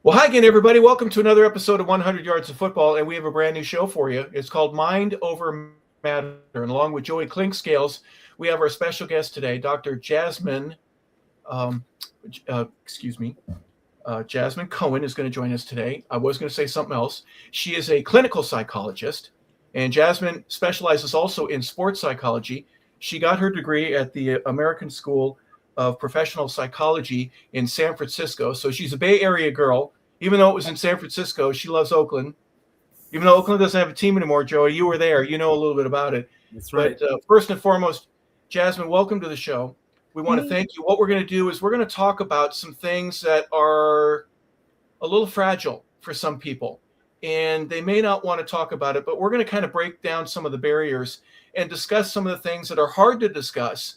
Well, hi again, everybody. Welcome to another episode of 100 Yards of Football, and we have a brand new show for you. It's called Mind Over Matter, and along with Joey Clinkscales, we have our special guest today, Dr. Um, Jazzmin Cohen is going to join us today. I was going to say something else. She is a clinical psychologist, and Jazzmin specializes also in sports psychology. She got her degree at the American School of Professional Psychology in San Francisco. So she's a Bay Area girl. Even though it was in San Francisco, she loves Oakland. Even though Oakland doesn't have a team anymore, Joey, you were there. You know a little bit about it. That's right. But first and foremost, Jazzmin, welcome to the show. We want to thank you. What we're going to do is we're going to talk about some things that are a little fragile for some people. And they may not want to talk about it, but we're going to kind of break down some of the barriers and discuss some of the things that are hard to discuss,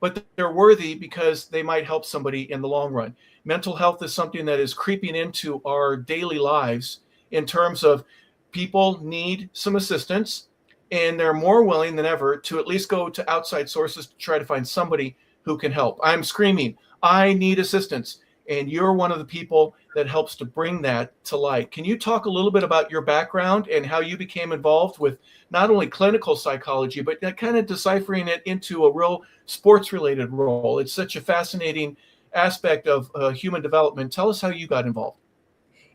but they're worthy because they might help somebody in the long run. Mental health is something that is creeping into our daily lives in terms of people need some assistance, and they're more willing than ever to at least go to outside sources to try to find somebody who can help. I'm screaming, I need assistance. And you're one of the people that helps to bring that to light. Can you talk a little bit about your background and how you became involved with not only clinical psychology, but that kind of deciphering it into a real sports-related role? It's such a fascinating aspect of human development. Tell us how you got involved.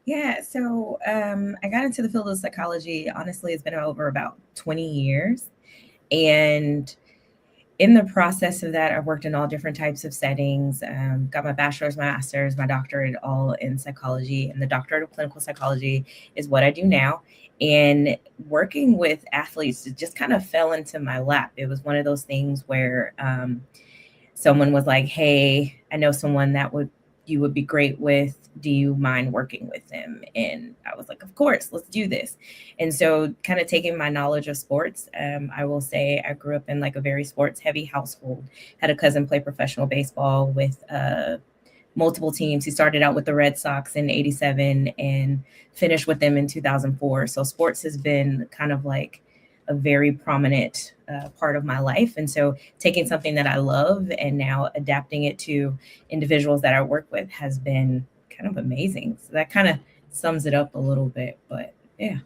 Yeah, so I got into the field of psychology. Honestly, it's been over about 20 years. And in the process of that, I've worked in all different types of settings, got my bachelor's, my master's, my doctorate, all in psychology. And the doctorate of clinical psychology is what I do now. And working with athletes, it just kind of fell into my lap. It was one of those things where someone was like, hey, I know someone that you would be great with. Do you mind working with them? And I was like, of course, let's do this. And so kind of taking my knowledge of sports, I will say I grew up in like a very sports heavy household, had a cousin play professional baseball with multiple teams. He started out with the Red Sox in '87 and finished with them in 2004. So sports has been kind of like a very prominent part of my life. And so taking something that I love and now adapting it to individuals that I work with has been kind of amazing. So that kind of sums it up a little bit, but yeah.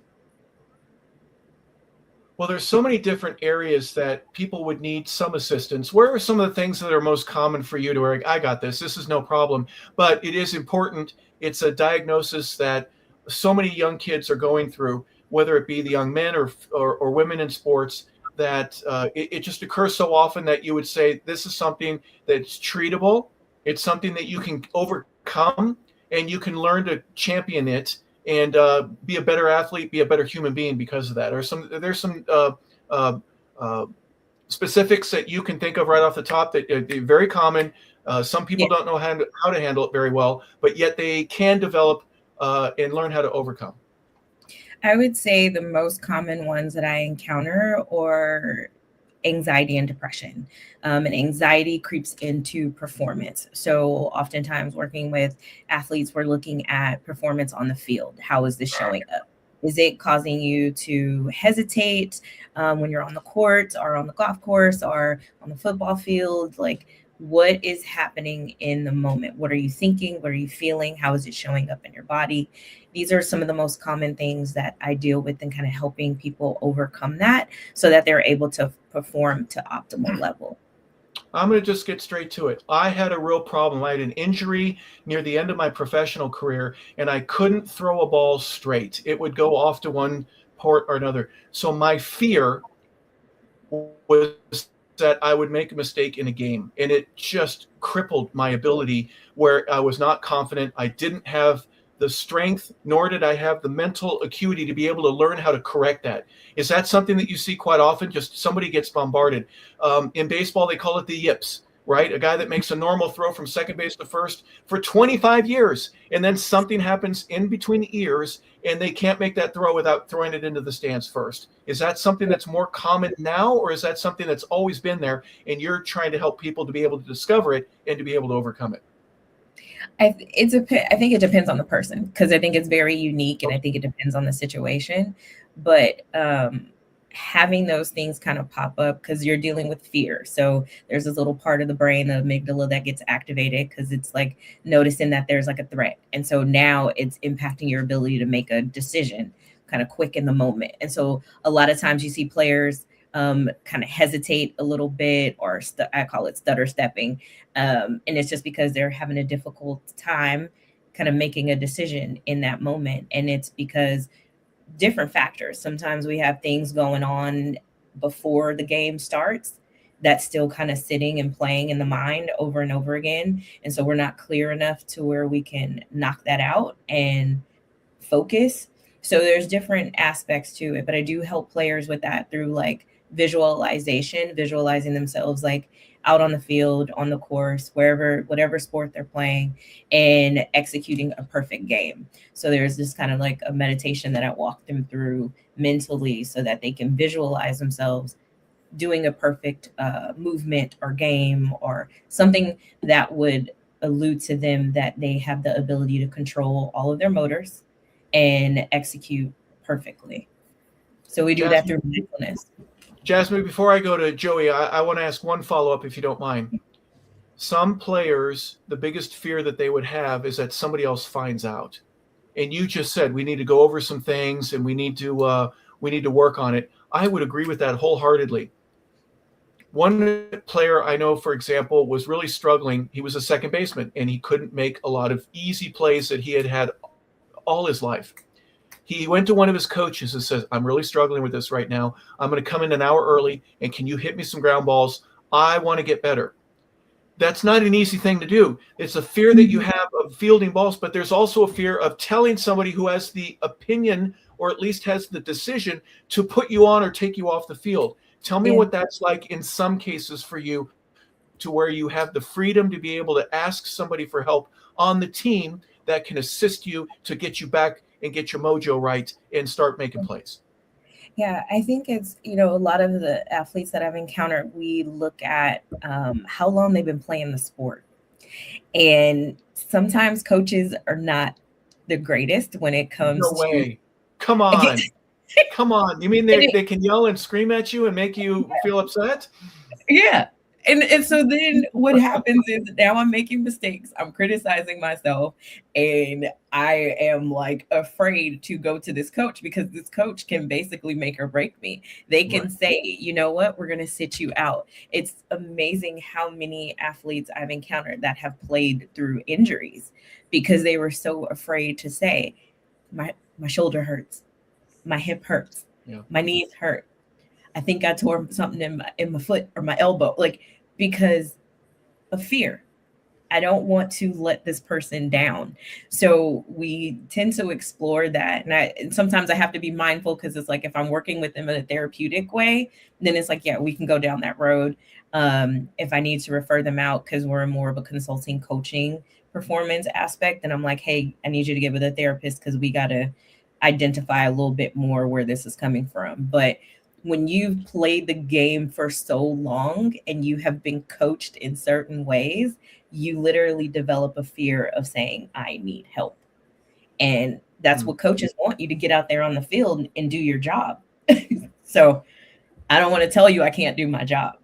Well, there's so many different areas that people would need some assistance. Where are some of the things that are most common for you to where I got this is no problem, but it is important. It's a diagnosis that so many young kids are going through, whether it be the young men or women in sports, that it just occurs so often that you would say this is something that's treatable. It's something that you can overcome, and you can learn to champion it and be a better athlete, be a better human being because of that. There's some specifics that you can think of right off the top that are very common. Some people don't know how to handle it very well, but yet they can develop and learn how to overcome. I would say the most common ones that I encounter are anxiety and depression. And anxiety creeps into performance. So oftentimes working with athletes, we're looking at performance on the field. How is this showing up? Is it causing you to hesitate when you're on the court or on the golf course or on the football field? Like, what is happening in the moment? What are you thinking? What are you feeling? How is it showing up in your body? These are some of the most common things that I deal with and kind of helping people overcome that so that they're able to perform to optimal level. I'm going to just get straight to it. I had a real problem. I had an injury near the end of my professional career, and I couldn't throw a ball straight. It would go off to one port or another. So my fear was that I would make a mistake in a game, and it just crippled my ability where I was not confident. I didn't have the strength, nor did I have the mental acuity to be able to learn how to correct that. Is that something that you see quite often? Just somebody gets bombarded. In baseball, they call it the yips, right? A guy that makes a normal throw from second base to first for 25 years, and then something happens in between the ears, and they can't make that throw without throwing it into the stands first. Is that something that's more common now, or is that something that's always been there, and you're trying to help people to be able to discover it and to be able to overcome it? I think it depends on the person, because I think it's very unique, and I think it depends on the situation. But having those things kind of pop up because you're dealing with fear. So there's this little part of the brain, the amygdala, that gets activated because it's like noticing that there's like a threat. And so now it's impacting your ability to make a decision kind of quick in the moment. And so a lot of times you see players kind of hesitate a little bit, or I call it stutter stepping. And it's just because they're having a difficult time kind of making a decision in that moment. And it's because different factors. Sometimes we have things going on before the game starts that's still kind of sitting and playing in the mind over and over again. And so we're not clear enough to where we can knock that out and focus. So there's different aspects to it, but I do help players with that through like visualization, visualizing themselves like out on the field, on the course, wherever, whatever sport they're playing, and executing a perfect game. So there's this kind of like a meditation that I walk them through mentally so that they can visualize themselves doing a perfect movement or game or something that would allude to them that they have the ability to control all of their motors and execute perfectly. So we do that through mindfulness. Jazzmin, before I go to Joey, I want to ask one follow-up, if you don't mind. Some players, the biggest fear that they would have is that somebody else finds out. And you just said we need to go over some things and we need to work on it. I would agree with that wholeheartedly. One player I know, for example, was really struggling. He was a second baseman and he couldn't make a lot of easy plays that he had had all his life. He went to one of his coaches and says, I'm really struggling with this right now. I'm going to come in an hour early, and can you hit me some ground balls? I want to get better. That's not an easy thing to do. It's a fear that you have of fielding balls, but there's also a fear of telling somebody who has the opinion or at least has the decision to put you on or take you off the field. Tell me what that's like in some cases for you, to where you have the freedom to be able to ask somebody for help on the team that can assist you to get you back and get your mojo right and start making plays. Yeah, I think it's, a lot of the athletes that I've encountered, we look at how long they've been playing the sport. And sometimes coaches are not the greatest when it comes No way. Come on. Come on. You mean they can yell and scream at you and make you feel upset? Yeah. And so then what happens is now I'm making mistakes. I'm criticizing myself, and I am like afraid to go to this coach because this coach can basically make or break me. They can say, you know what, we're going to sit you out. It's amazing how many athletes I've encountered that have played through injuries because they were so afraid to say, my shoulder hurts, my hip hurts, my knees hurt. I think I tore something in my foot or my elbow, like, because of fear. I don't want to let this person down. So we tend to explore that. And sometimes I have to be mindful because it's like if I'm working with them in a therapeutic way, then it's like, yeah, we can go down that road. If I need to refer them out because we're more of a consulting coaching performance aspect, then I'm like, hey, I need you to get with a therapist because we got to identify a little bit more where this is coming from. But when you've played the game for so long and you have been coached in certain ways, you literally develop a fear of saying, I need help. And that's what coaches want you to get out there on the field and do your job. So I don't want to tell you I can't do my job.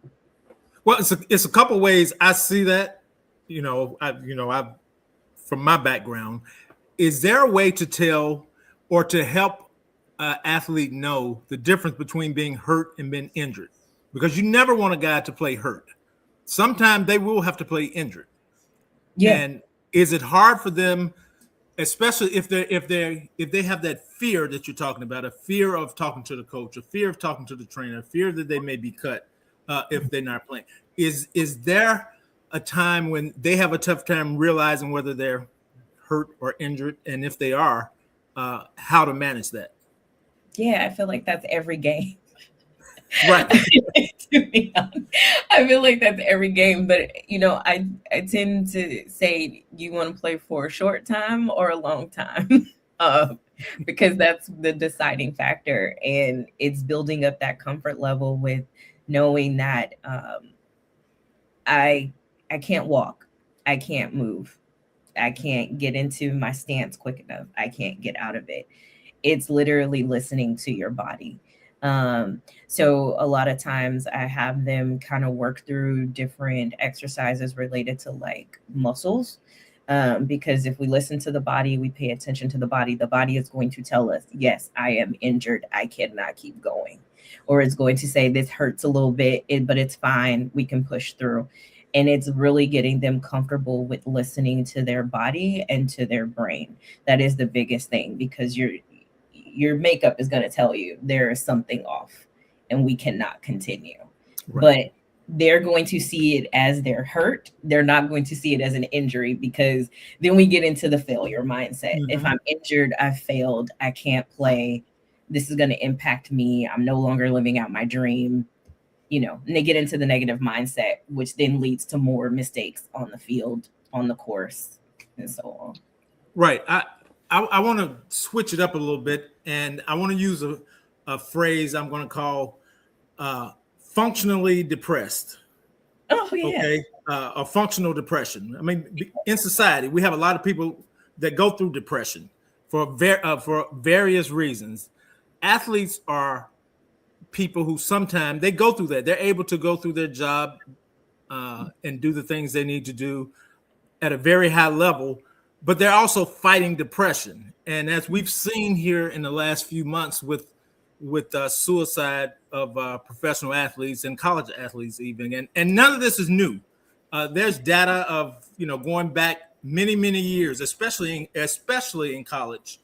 Well, it's a couple ways I see that. I've from my background, is there a way to tell or to help athlete know the difference between being hurt and being injured? Because you never want a guy to play hurt. Sometimes they will have to play injured. Yeah. And is it hard for them, especially if they have that fear that you're talking about, a fear of talking to the coach, a fear of talking to the trainer, a fear that they may be cut if they're not playing? Is there a time when they have a tough time realizing whether they're hurt or injured, and if they are, how to manage that? Yeah, I feel like that's every game. Right. To be honest, I feel like that's every game. But, I tend to say you want to play for a short time or a long time because that's the deciding factor. And it's building up that comfort level with knowing that I can't walk. I can't move. I can't get into my stance quick enough. I can't get out of it. It's literally listening to your body. So a lot of times I have them kind of work through different exercises related to like muscles. Because if we listen to the body, we pay attention to the body is going to tell us, yes, I am injured. I cannot keep going. Or it's going to say, this hurts a little bit, but it's fine. We can push through. And it's really getting them comfortable with listening to their body and to their brain. That is the biggest thing, because your makeup is going to tell you there is something off and we cannot continue. Right. But they're going to see it as they're hurt. They're not going to see it as an injury, because then we get into the failure mindset. Mm-hmm. If I'm injured, I failed, I can't play. This is going to impact me. I'm no longer living out my dream. And they get into the negative mindset, which then leads to more mistakes on the field, on the course, and so on. Right. I want to switch it up a little bit, and I want to use a phrase I'm going to call functionally depressed. Oh, yeah. Okay. A functional depression. I mean, in society, we have a lot of people that go through depression for various reasons. Athletes are people who sometimes they go through that. They're able to go through their job and do the things they need to do at a very high level, but they're also fighting depression. And as we've seen here in the last few months with suicide of professional athletes and college athletes even, and none of this is new. There's data of, going back many, many years, especially in college,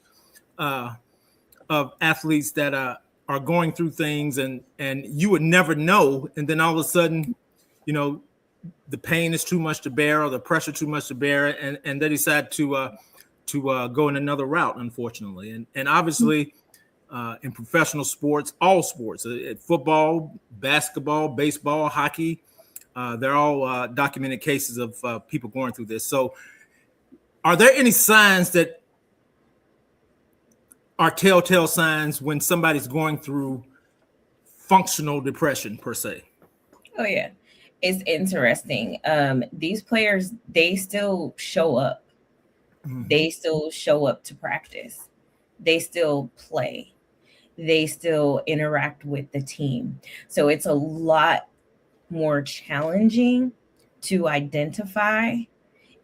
of athletes that are going through things and you would never know. And then all of a sudden, the pain is too much to bear or the pressure too much to bear. And they decide to go in another route, unfortunately. And obviously in professional sports, all sports, football, basketball, baseball, hockey, they're all documented cases of people going through this. So are there any signs that are telltale signs when somebody's going through functional depression per se? Oh, yeah. It's interesting. These players, they still show up. Mm-hmm. They still show up to practice. They still play. They still interact with the team. So it's a lot more challenging to identify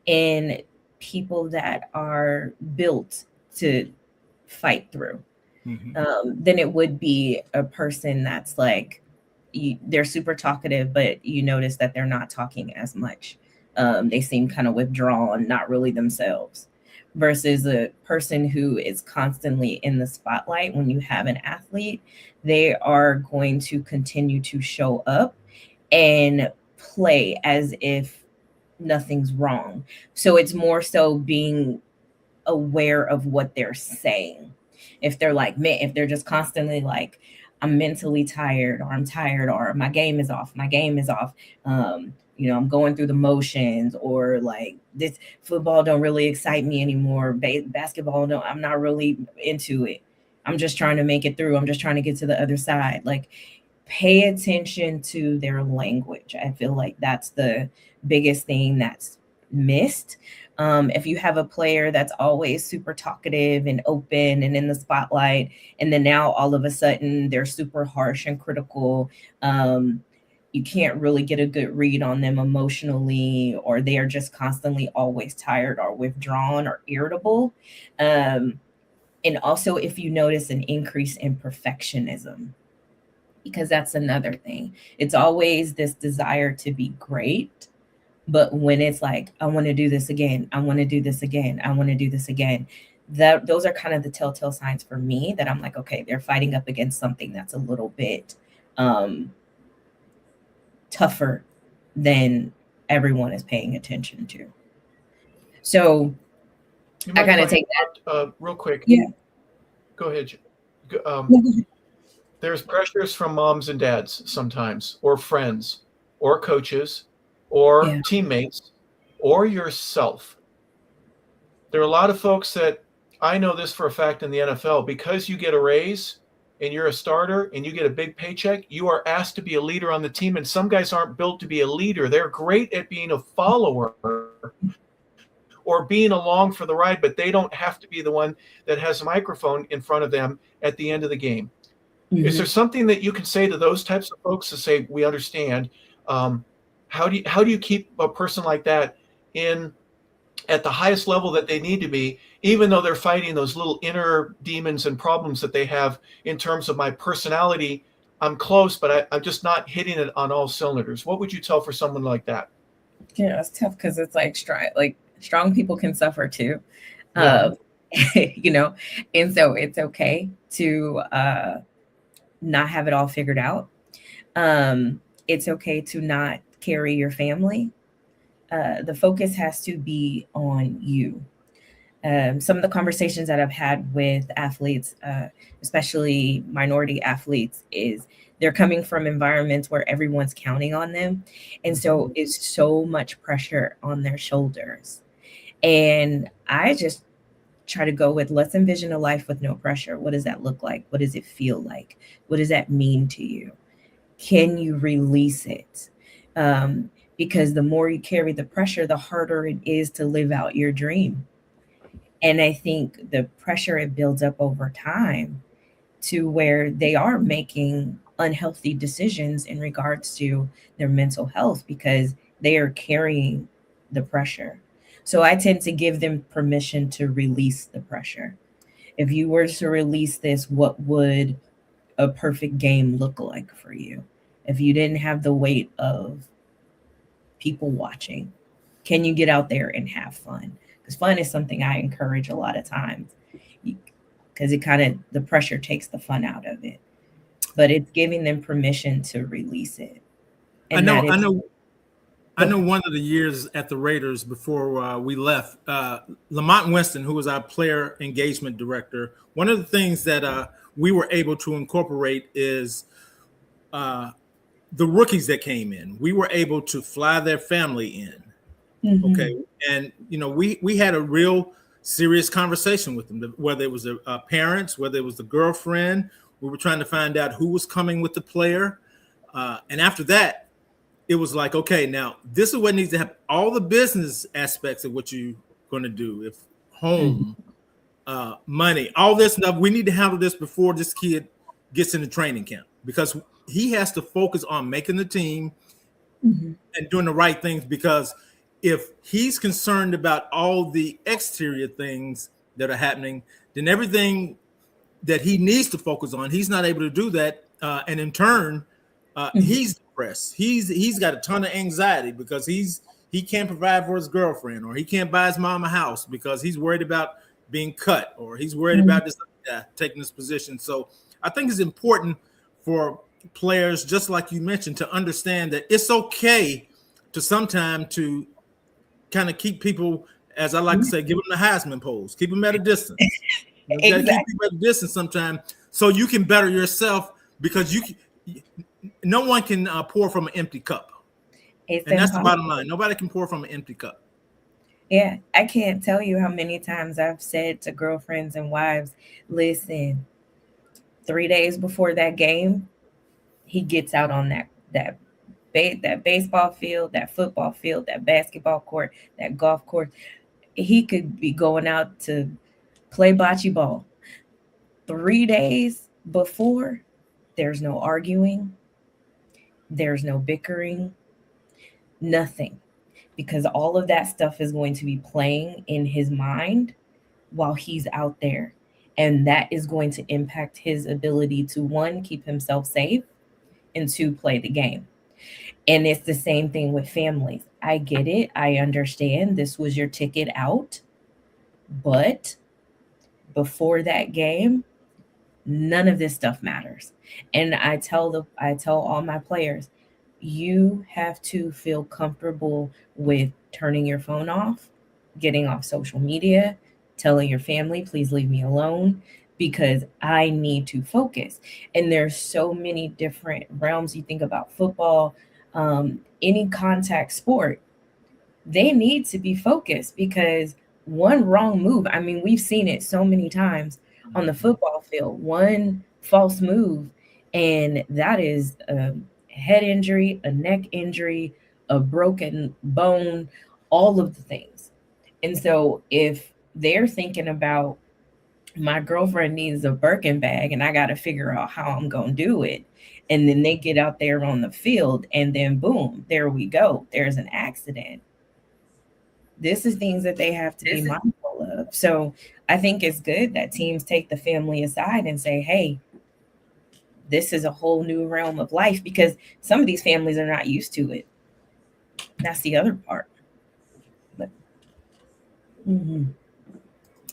in people that are built to fight through, than it would be a person that's like, they're super talkative, but you notice that they're not talking as much. They seem kind of withdrawn, not really themselves, versus a person who is constantly in the spotlight. When you have an athlete, they are going to continue to show up and play as if nothing's wrong. So it's more so being aware of what they're saying. If they're like, if they're just constantly like, I'm mentally tired, or I'm tired, or my game is off, I'm going through the motions, or like, this football don't really excite me anymore. Basketball, I'm not really into it. I'm just trying to make it through. I'm just trying to get to the other side. Like, pay attention to their language. I feel like that's the biggest thing that's missed. If you have a player that's always super talkative and open and in the spotlight, and then now all of a sudden they're super harsh and critical, you can't really get a good read on them emotionally, or they are just constantly always tired or withdrawn or irritable. And also, if you notice an increase in perfectionism, because that's another thing. It's always this desire to be great. But when it's like, I want to do this again, I want to do this again, I want to do this again, those are kind of the telltale signs for me that I'm like, okay, they're fighting up against something that's a little bit tougher than everyone is paying attention to. So I kind of take that real quick. Yeah. Go ahead. There's pressures from moms and dads sometimes, or friends, or coaches, or teammates, or yourself. There are a lot of folks that, I know this for a fact in the NFL, because you get a raise and you're a starter and you get a big paycheck, you are asked to be a leader on the team. And some guys aren't built to be a leader. They're great at being a follower or being along for the ride, but they don't have to be the one that has a microphone in front of them at the end of the game. Is there something that you can say to those types of folks to say, we understand? How do you keep a person like that in at the highest level that they need to be, even though they're fighting those little inner demons and problems that they have in terms of my personality? I'm close, but I'm just not hitting it on all cylinders. What would you tell for someone like that? Yeah, it's tough because it's like strong people can suffer too. Yeah. You know, and so it's okay to not have it all figured out. It's okay to not carry your family. The focus has to be on you. Some of the conversations that I've had with athletes, especially minority athletes, is they're coming from environments where everyone's counting on them. And so it's so much pressure on their shoulders. And I just try to go with, let's envision a life with no pressure. What does that look like? What does it feel like? What does that mean to you? Can you release it? Because the more you carry the pressure, the harder it is to live out your dream. And I think the pressure it builds up over time to where they are making unhealthy decisions in regards to their mental health because they are carrying the pressure. So I tend to give them permission to release the pressure. If you were to release this, what would a perfect game look like for you? If you didn't have the weight of people watching, can you get out there and have fun? Because fun is something I encourage a lot of times because it kind of, the pressure takes the fun out of it, but it's giving them permission to release it. And I know one of the years at the Raiders before we left, Lamont Winston, who was our player engagement director, one of the things that we were able to incorporate is the rookies that came in. We were able to fly their family in. Okay. And, we had a real serious conversation with them, whether it was the parents, whether it was the girlfriend. We were trying to find out who was coming with the player. And after that, it was like, okay, now this is what needs to happen. All the business aspects of what you're going to do, if home, money, all this stuff, we need to handle this before this kid gets into training camp, because he has to focus on making the team and doing the right things. Because if he's concerned about all the exterior things that are happening, then everything that he needs to focus on, he's not able to do that. And in turn, he's depressed. He's got a ton of anxiety because he can't provide for his girlfriend, or he can't buy his mom a house because he's worried about being cut, or he's worried about this taking this position. So I think it's important for players, just like you mentioned, to understand that it's okay to sometime to kind of keep people, as I like to say, give them the Heisman pose, keep them at a distance. You got to keep people at a distance sometimes so you can better yourself, because no one can pour from an empty cup. And that's the bottom line. Nobody can pour from an empty cup. Yeah, I can't tell you how many times I've said to girlfriends and wives, listen, 3 days before that game, he gets out on that baseball field, that football field, that basketball court, that golf course. He could be going out to play bocce ball. 3 days before, there's no arguing, there's no bickering, nothing. Because all of that stuff is going to be playing in his mind while he's out there. And that is going to impact his ability to, one, keep himself safe, and two, play the game. And it's the same thing with families. I get it. I understand this was your ticket out. But before that game, none of this stuff matters. And I tell all my players, you have to feel comfortable with turning your phone off, getting off social media, telling your family, please leave me alone, because I need to focus. And there's so many different realms. You think about football, any contact sport, they need to be focused, because one wrong move, I mean, we've seen it so many times on the football field, one false move, and that is a head injury, a neck injury, a broken bone, all of the things. And so if they're thinking about my girlfriend needs a Birkin bag and I got to figure out how I'm going to do it. And then they get out there on the field and then boom, there we go. There's an accident. This is things that they have to be mindful of. So I think it's good that teams take the family aside and say, hey, this is a whole new realm of life, because some of these families are not used to it. That's the other part. But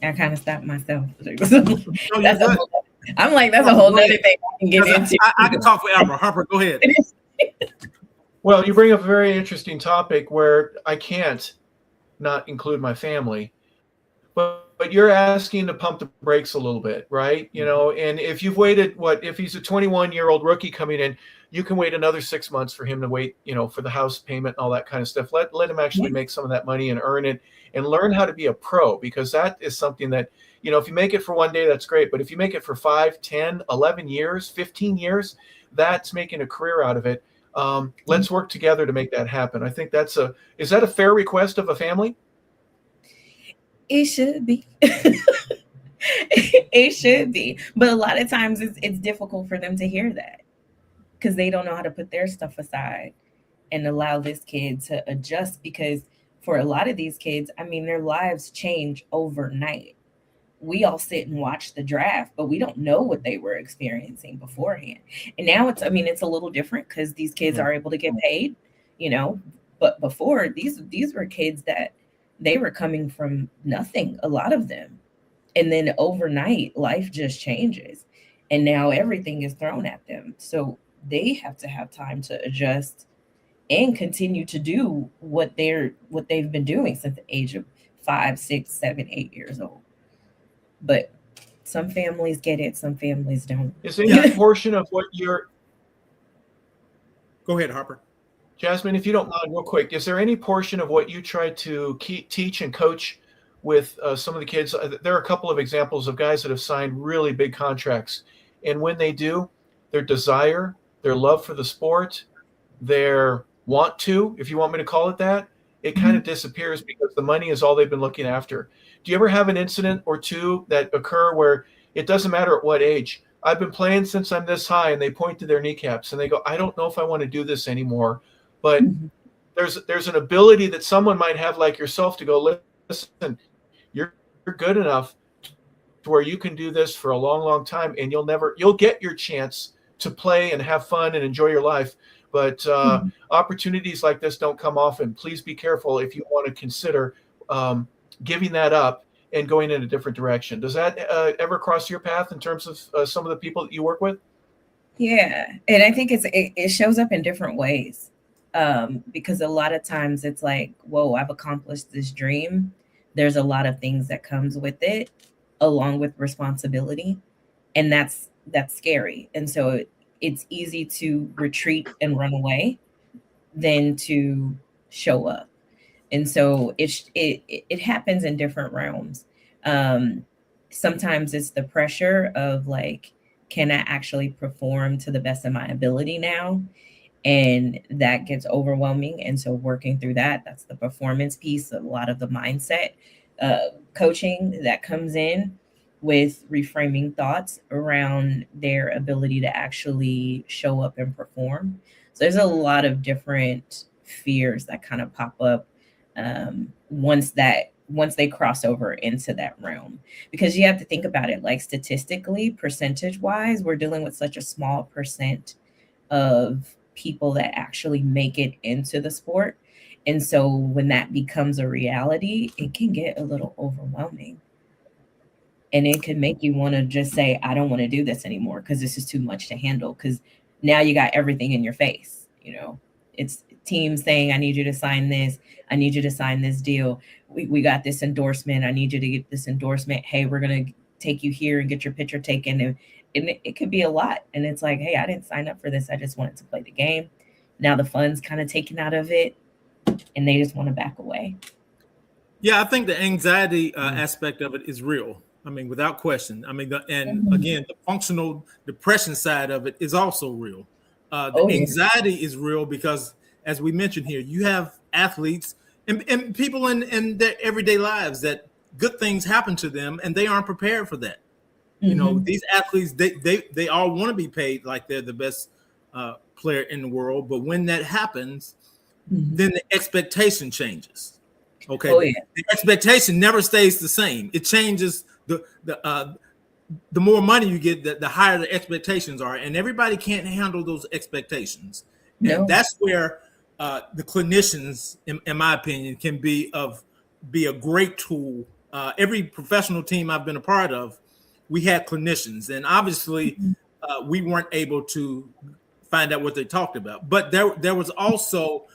I kind of stopped myself. I'm like, that's a whole nother thing I can get into. I can talk forever. Harper, go ahead. Well, you bring up a very interesting topic where I can't not include my family, but you're asking to pump the brakes a little bit, right? You know, and if you've waited, if he's a 21-year-old rookie coming in, you can wait another 6 months for him to wait, you know, for the house payment and all that kind of stuff. Let him actually make some of that money and earn it and learn how to be a pro, because that is something that, you know, if you make it for one day, that's great. But if you make it for 5, 10, 11 years, 15 years, that's making a career out of it. Let's work together to make that happen. I think is that a fair request of a family? It should be. It should be. But a lot of times it's difficult for them to hear that, because they don't know how to put their stuff aside and allow this kid to adjust. Because for a lot of these kids, I mean, their lives change overnight. We all sit and watch the draft, but we don't know what they were experiencing beforehand. And now it's a little different because these kids are able to get paid, you know, but before these were kids that they were coming from nothing, a lot of them. And then overnight, life just changes. And now everything is thrown at them. So they have to have time to adjust and continue to do what they've been doing since the age of 5, 6, 7, 8 years old. But some families get it, some families don't. Is there any portion of what you're... Go ahead, Harper. Jazzmin, if you don't mind, real quick, is there any portion of what you try to teach and coach with some of the kids? There are a couple of examples of guys that have signed really big contracts. And when they do, their desire, their love for the sport, their want to, if you want me to call it that, it kind of disappears because the money is all they've been looking after. Do you ever have an incident or two that occur where it doesn't matter at what age? I've been playing since I'm this high, and they point to their kneecaps and they go, I don't know if I want to do this anymore. But there's an ability that someone might have, like yourself, to go, listen, you're good enough to where you can do this for a long, long time, and you'll get your chance to play and have fun and enjoy your life. But opportunities like this don't come often. Please be careful if you want to consider giving that up and going in a different direction. Does that ever cross your path in terms of some of the people that you work with? Yeah, and I think it shows up in different ways. Because a lot of times it's like, whoa, I've accomplished this dream. There's a lot of things that comes with it, along with responsibility. And that's scary. And so it's easy to retreat and run away than to show up. And so it happens in different realms. Sometimes it's the pressure of like, can I actually perform to the best of my ability now? And that gets overwhelming. And so working through that's the performance piece, a lot of the mindset coaching that comes in with reframing thoughts around their ability to actually show up and perform. So there's a lot of different fears that kind of pop up once they cross over into that realm, because you have to think about it, like statistically, percentage wise, we're dealing with such a small percent of people that actually make it into the sport. And so when that becomes a reality, it can get a little overwhelming. And it could make you want to just say, I don't want to do this anymore because this is too much to handle. Because now you got everything in your face. You know, it's teams saying, I need you to sign this. I need you to sign this deal. We got this endorsement. I need you to get this endorsement. Hey, we're going to take you here and get your picture taken. And it could be a lot. And it's like, hey, I didn't sign up for this. I just wanted to play the game. Now the fun's kind of taken out of it and they just want to back away. Yeah, I think the anxiety aspect of it is real. I mean, without question. I mean, again, the functional depression side of it is also real. Anxiety is real because, as we mentioned here, you have athletes and people in their everyday lives that good things happen to them and they aren't prepared for that. You know, these athletes, they all want to be paid like they're the best player in the world. But when that happens, then the expectation changes. Okay. Oh, yeah. The expectation never stays the same. It changes. The more money you get, the higher the expectations are. And everybody can't handle those expectations. No. And that's where the clinicians, in my opinion, can be a great tool. Every professional team I've been a part of, we had clinicians, and obviously we weren't able to find out what they talked about. But there was also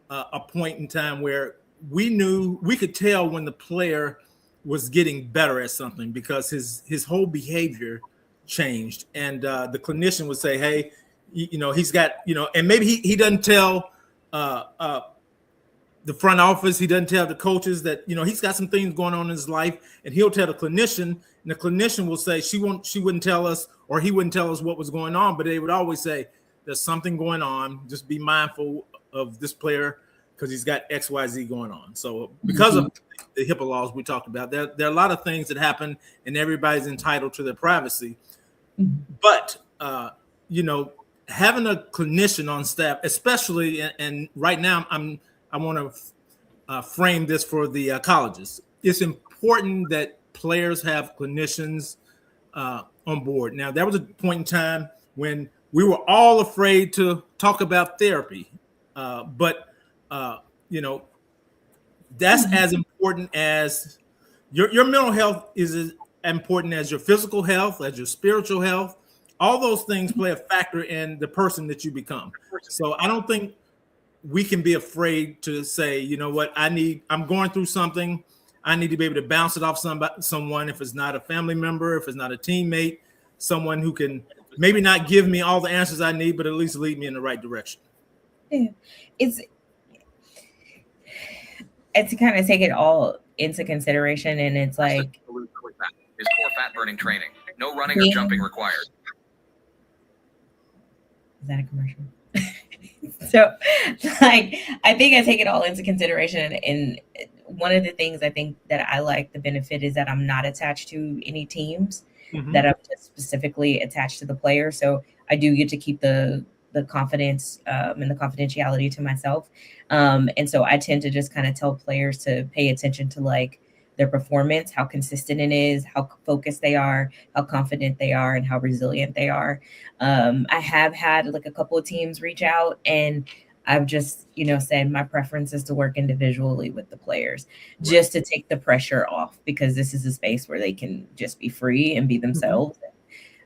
a point in time where we could tell when the player was getting better at something because his whole behavior changed, and the clinician would say, "Hey, he's got and maybe he doesn't tell the front office, he doesn't tell the coaches that he's got some things going on in his life, and he'll tell the clinician, and the clinician will say she wouldn't tell us, or he wouldn't tell us what was going on, but they would always say there's something going on. Just be mindful of this player because he's got XYZ going on." So because of the HIPAA laws we talked about, there are a lot of things that happen, and everybody's entitled to their privacy. But having a clinician on staff, especially, and right now I want to frame this for the colleges. It's important that players have clinicians on board. Now, there was a point in time when we were all afraid to talk about therapy, but that's as important as your mental health is as important as your physical health, as your spiritual health. All those things play a factor in the person that you become. So I don't think we can be afraid to say, you know what, I'm going through something. I need to be able to bounce it off someone, if it's not a family member, if it's not a teammate, someone who can maybe not give me all the answers I need, but at least lead me in the right direction. Yeah. It's to kind of take it all into consideration, and it's like is core fat burning training. No running or jumping required. Is that a commercial? So, like, I think I take it all into consideration. And one of the things I think that I like the benefit is that I'm not attached to any teams, that I'm just specifically attached to the player. So I do get to keep the confidence and the confidentiality to myself. And so I tend to just kind of tell players to pay attention to like their performance, how consistent it is, how focused they are, how confident they are, and how resilient they are. I have had like a couple of teams reach out, and I've just, said my preference is to work individually with the players, just to take the pressure off, because this is a space where they can just be free and be themselves.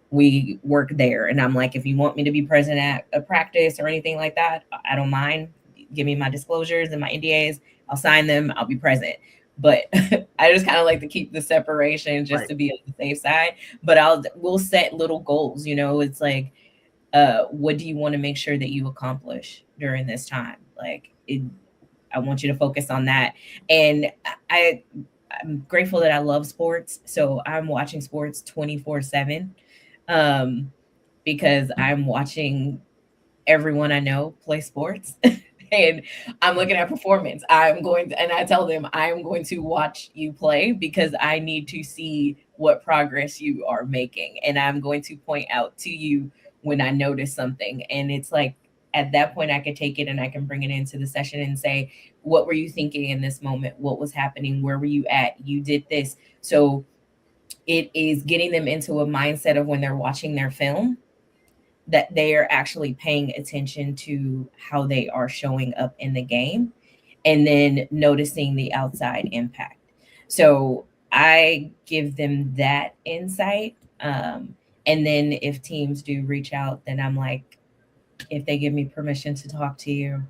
We work there. And I'm like, if you want me to be present at a practice or anything like that, I don't mind. Give me my disclosures and my NDAs. I'll sign them. I'll be present. But I just kind of like to keep the separation just to be on the safe side. But we'll set little goals. It's like, what do you want to make sure that you accomplish during this time? Like, I want you to focus on that. And I'm grateful that I love sports. So I'm watching sports 24/7 because I'm watching everyone I know play sports. And I'm looking at performance. And I tell them I'm going to watch you play because I need to see what progress you are making. And I'm going to point out to you when I notice something. And it's like, at that point, I could take it and I can bring it into the session and say, what were you thinking in this moment? What was happening? Where were you at? You did this. So it is getting them into a mindset of when they're watching their film, that they are actually paying attention to how they are showing up in the game, and then noticing the outside impact. So I give them that insight. And then if teams do reach out, then I'm like, if they give me permission to talk to you,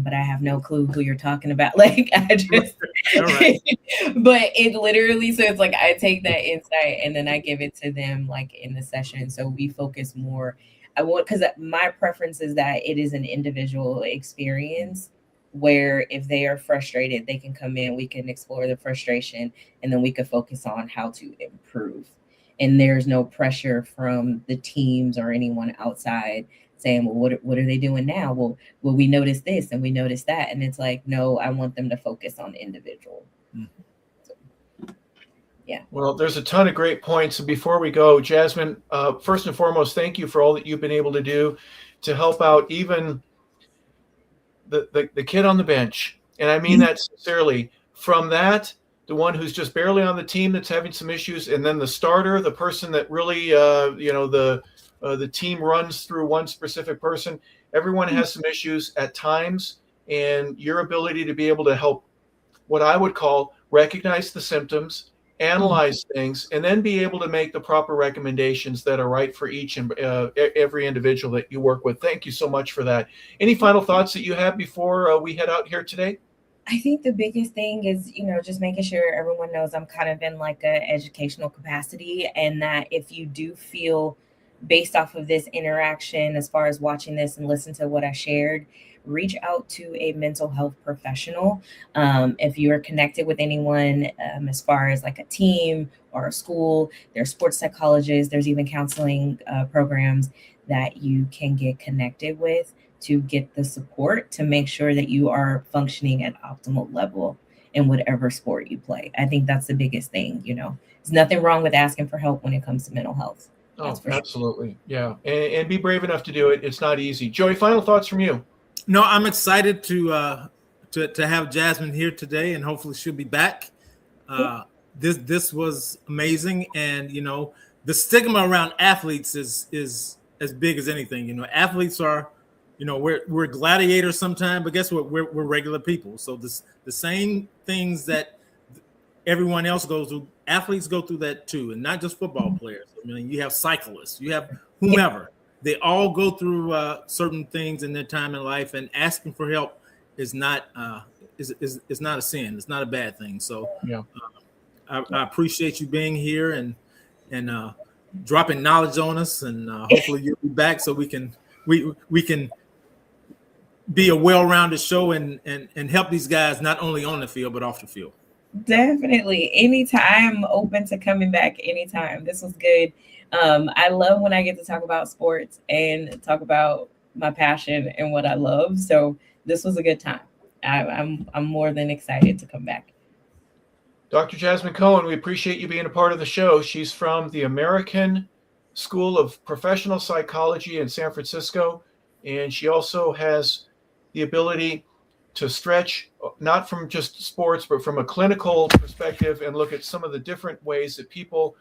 but I have no clue who you're talking about. Like, I just, but it literally, so it's like, I take that insight and then I give it to them like in the session. So we focus more. Because my preference is that it is an individual experience where if they are frustrated, they can come in, we can explore the frustration, and then we could focus on how to improve. And there's no pressure from the teams or anyone outside saying, well, what are they doing now? Well, we noticed this and we noticed that. And it's like, no, I want them to focus on the individual. So, Well, there's a ton of great points. And before we go, Jazzmin, first and foremost, thank you for all that you've been able to do to help out even the kid on the bench. And I mean that sincerely. From that, the one who's just barely on the team that's having some issues, and then the starter, the person that really, the team runs through one specific person. Everyone has some issues at times, and your ability to be able to help what I would call recognize the symptoms, analyze things, and then be able to make the proper recommendations that are right for each and every individual that you work with. Thank you so much for that. Any final thoughts that you have before we head out here today? I think the biggest thing is, just making sure everyone knows I'm kind of in like a educational capacity, and that if you do feel based off of this interaction, as far as watching this and listen to what I shared, reach out to a mental health professional. If you are connected with anyone, as far as like a team or a school, there's sports psychologists, there's even counseling programs that you can get connected with to get the support to make sure that you are functioning at optimal level in whatever sport you play. I think that's the biggest thing. There's nothing wrong with asking for help when it comes to mental health. Oh, absolutely. Yeah. And be brave enough to do it. It's not easy. Joey, final thoughts from you. No, I'm excited to have Jazzmin here today, and hopefully she'll be back. This was amazing, and the stigma around athletes is as big as anything. Athletes are, we're gladiators sometimes, but guess what? We're regular people. So the same things that everyone else goes through, athletes go through that too, and not just football players. I mean, you have cyclists, you have whomever. They all go through certain things in their time in life, and asking for help is not is not a sin. It's not a bad thing. So I appreciate you being here and dropping knowledge on us, and hopefully you'll be back so we can be a well-rounded show and help these guys not only on the field but off the field. Definitely. Anytime. I'm open to coming back anytime. This was good. I love when I get to talk about sports and talk about my passion and what I love. So this was a good time. I'm more than excited to come back. Dr. Jazzmin Cohen, we appreciate you being a part of the show. She's from the American School of Professional Psychology in San Francisco, and she also has the ability to stretch, not from just sports, but from a clinical perspective, and look at some of the different ways that people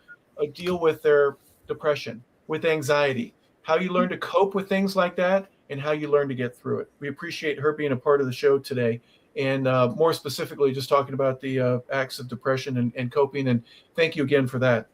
deal with their depression, with anxiety, how you learn to cope with things like that, and how you learn to get through it. We appreciate her being a part of the show today, and more specifically, just talking about the acts of depression and coping. And thank you again for that.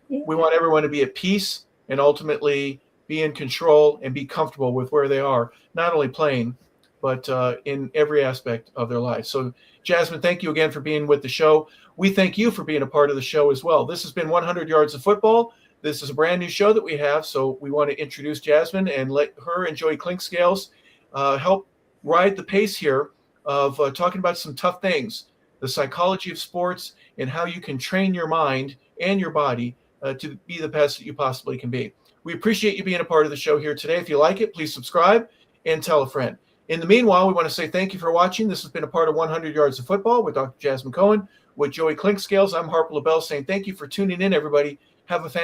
We want everyone to be at peace and ultimately be in control and be comfortable with where they are, not only playing, but in every aspect of their life. So, Jazzmin, thank you again for being with the show. We thank you for being a part of the show as well. This has been 100 Yards of Football. This is a brand new show that we have, so we want to introduce Jazzmin and let her and Joey Clinkscales help ride the pace here of talking about some tough things, the psychology of sports, and how you can train your mind and your body to be the best that you possibly can be. We appreciate you being a part of the show here today. If you like it, please subscribe and tell a friend. In the meanwhile, we want to say thank you for watching. This has been a part of 100 Yards of Football with Dr. Jazzmin Cohen, with Joey Clinkscales. I'm Harper LeBel saying thank you for tuning in, everybody. Have a fantastic